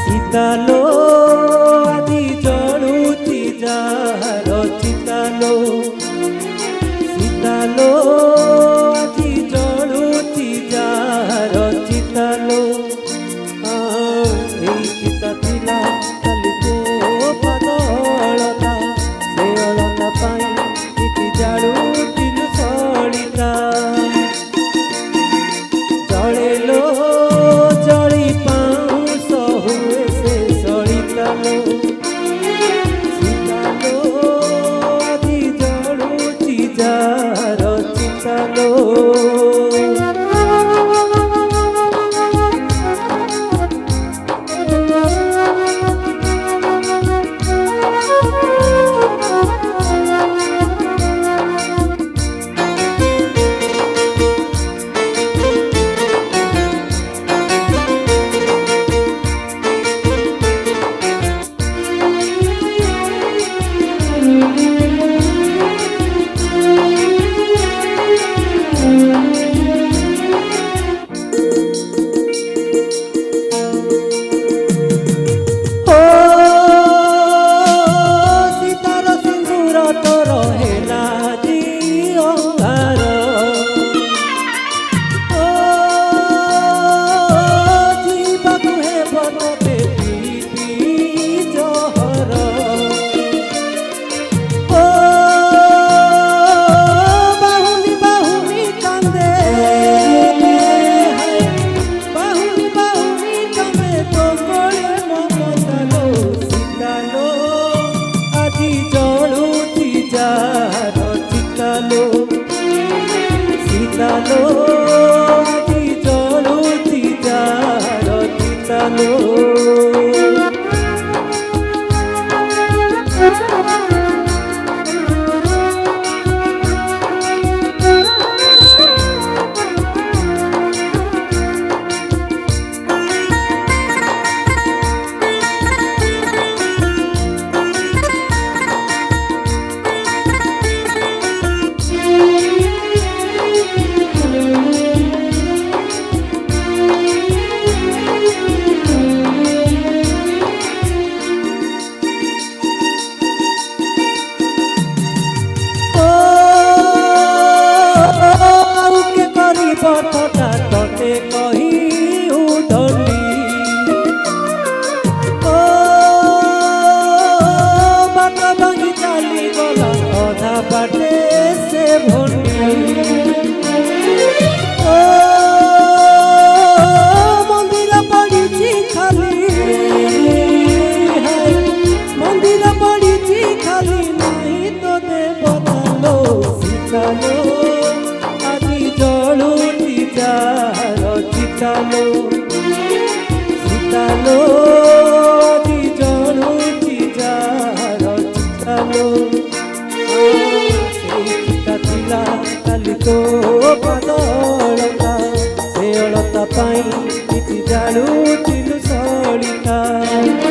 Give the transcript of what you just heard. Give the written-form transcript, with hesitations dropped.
চিতালো আজি জড়ুচি যার চিতালো চিতালো আজি জড়ুচি যার চিতালো এই চিতা ଥିଲା কালি তো বদଳତା ସେ ଅଳତା ପାଇଁ କିଛି ଜାଳୁଥିଲୁ ସଳିତା ଜଳେଲୋ ଜଳି ପାଉଁଶ ହୁଏ ସେ ସଳିତାଲୋ ଚିତାଲୋ ଆଜି ଜଳୁଛି ଯାର ଚିତାଲୋ চিতালো আজি জড়ুছি যার চিতালো পথটা ততে কহি উঠলি ও বাট ভাঙি চালি গলা অধা বাটে সে ভন্ডি ও মন্দির পড়িছি খালি মন্দির পড়িছি খালি নাই তো দেবতালো চিতালো আজি জড়ুছি যার চিতালো চিতালো আজি জড়ুছি যার চিতালো সেই চিতা ଥିଲା কালি তো বদଳତା ସେ ଅଳତା ପାଇଁ କିଛି ଜାଳୁଥିଲୁ ସଳିତା।